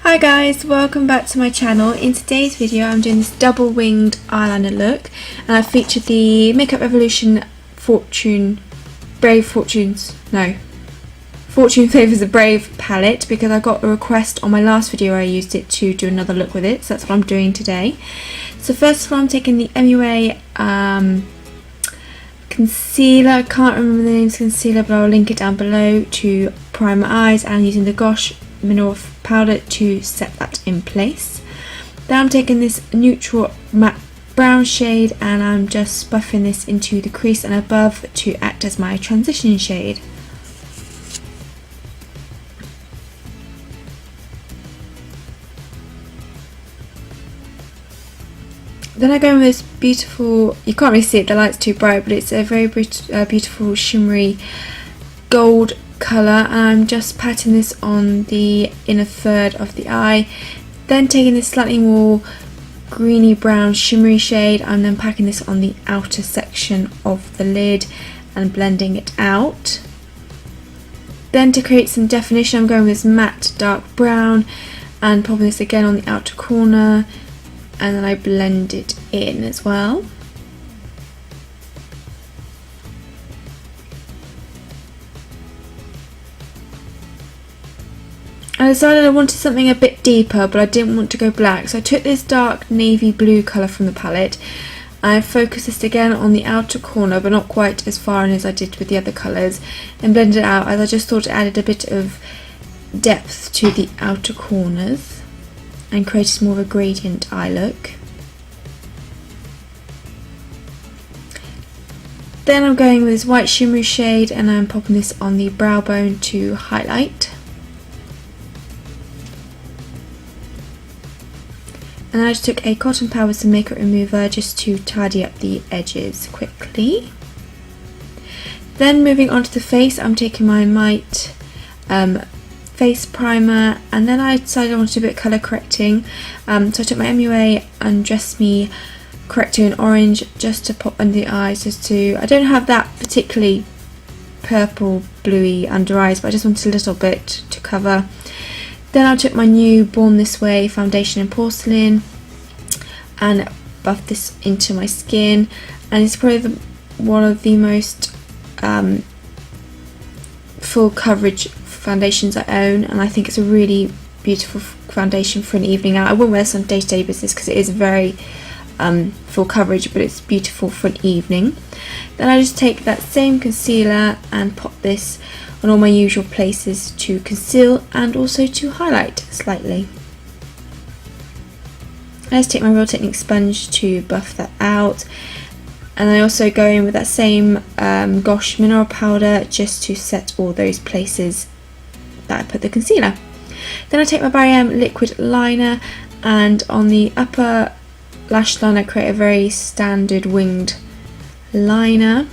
Hi guys, welcome back to my channel. In today's video I'm doing this double winged eyeliner look, and I featured the Makeup Evolution Fortune Favours the Brave palette because I got a request on my last video where I used it to do another look with it, so that's what I'm doing today. So first of all I'm taking the MUA concealer. I can't remember the name of the concealer, but I'll link it down below, to prime my eyes, and using the Gosh mineral powder to set that in place. Then I'm taking this neutral matte brown shade and I'm just buffing this into the crease and above to act as my transition shade. Then I go in with this beautiful, you can't really see it, the light's too bright, but it's a very beautiful shimmery gold colour, and I'm just patting this on the inner third of the eye. Then taking this slightly more greeny brown shimmery shade, I'm then packing this on the outer section of the lid and blending it out. Then to create some definition I'm going with this matte dark brown and popping this again on the outer corner, and then I blend it in as well. I decided I wanted something a bit deeper, but I didn't want to go black, so I took this dark navy blue colour from the palette. I focused this again on the outer corner, but not quite as far in as I did with the other colours, and blended it out as I just thought it added a bit of depth to the outer corners and created more of a gradient eye look. Then I'm going with this white shimmery shade and I'm popping this on the brow bone to highlight. And I just took a cotton pad with some makeup remover just to tidy up the edges quickly. Then moving on to the face, I'm taking my Might face primer, and then I decided I wanted a bit colour correcting. So I took my MUA Undress Me corrector in orange just to pop under the eyes, I don't have that particularly purple bluey under eyes, but I just wanted a little bit to cover. Then I took my new Born This Way foundation in porcelain and buffed this into my skin, and it's probably one of the most full coverage foundations I own, and I think it's a really beautiful foundation for an evening out. I wouldn't wear this on day-to-day business because it is very full coverage, but it's beautiful for an evening. Then I just take that same concealer and pop this on all my usual places to conceal and also to highlight slightly. I just take my Real Technique sponge to buff that out, and I also go in with that same Gosh mineral powder just to set all those places that I put the concealer. Then I take my BellaIzzy liquid liner, and on the upper lash line I create a very standard winged liner.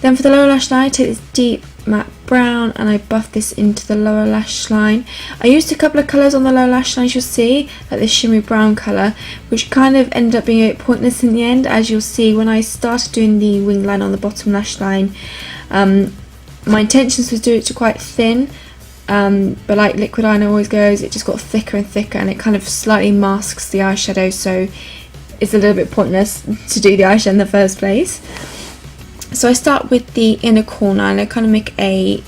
Then for the lower lash line I take this deep matte brown and I buff this into the lower lash line. I used a couple of colours on the lower lash line, as you'll see, like this shimmery brown colour, which kind of ended up being a bit pointless in the end. As you'll see, when I started doing the wing line on the bottom lash line, my intentions was to do it to quite thin, but like liquid liner always goes, it just got thicker and thicker and it kind of slightly masks the eyeshadow, so it's a little bit pointless to do the eyeshadow in the first place. So I start with the inner corner and I kind of make a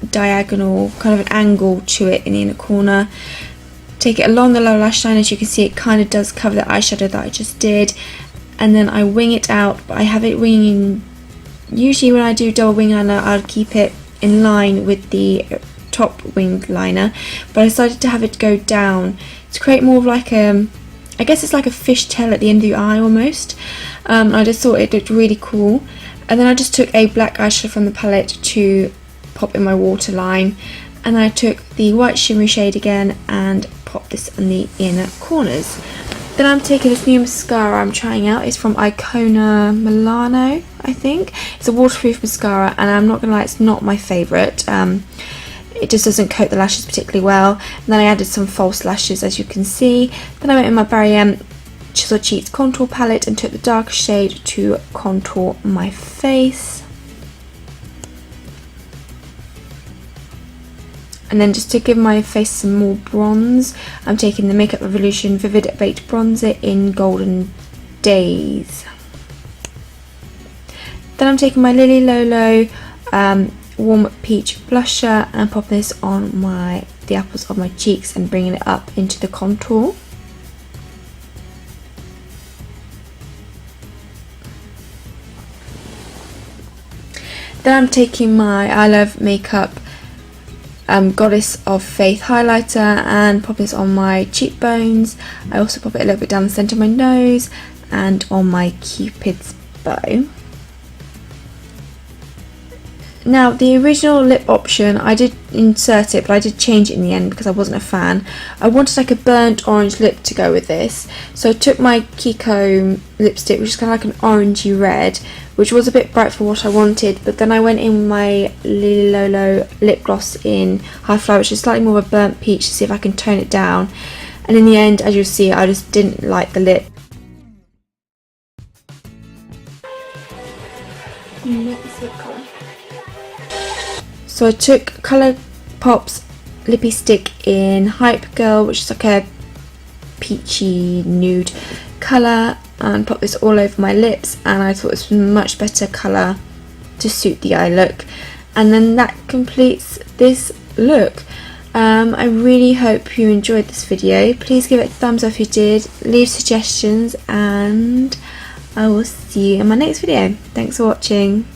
diagonal, kind of an angle to it in the inner corner. Take it along the lower lash line. As you can see, it kind of does cover the eyeshadow that I just did, and then I wing it out, but I have it winging, usually when I do double wing liner I'll keep it in line with the top winged liner, but I decided to have it go down to create more of like a, I guess it's like a fishtail at the end of the eye almost. I just thought it looked really cool. And then I just took a black eyeshadow from the palette to pop in my waterline, and I took the white shimmery shade again and popped this in the inner corners. Then I'm taking this new mascara I'm trying out. It's from Icona Milano, I think. It's a waterproof mascara, and I'm not gonna lie, it's not my favourite. It just doesn't coat the lashes particularly well. And then I added some false lashes, as you can see. Then I went in my BellaIzzy Chisel Cheats contour palette and took the darker shade to contour my face. And then just to give my face some more bronze, I'm taking the Makeup Revolution Vivid Baked Bronzer in Golden Days. Then I'm taking my Lilylolo Warm Peach Blusher and popping this on the apples of my cheeks and bringing it up into the contour. Then I'm taking my I Love Makeup Goddess of Faith highlighter and pop this on my cheekbones. I also pop it a little bit down the centre of my nose and on my Cupid's bow. Now the original lip option, I did insert it, but I did change it in the end because I wasn't a fan. I wanted like a burnt orange lip to go with this, so I took my Makeuo lipstick, which is kind of like an orangey red, which was a bit bright for what I wanted, but then I went in with my Lilylolo lip gloss in High Fly, which is slightly more of a burnt peach, to see if I can tone it down. And in the end, as you'll see, I just didn't like the lip. Next lip colour. So I took Colourpop's lippie stick in Hype Girl, which is like a peachy nude colour, and pop this all over my lips, and I thought this was a much better colour to suit the eye look. And then that completes this look. I really hope you enjoyed this video. Please give it a thumbs up if you did, leave suggestions, and I will see you in my next video. Thanks for watching.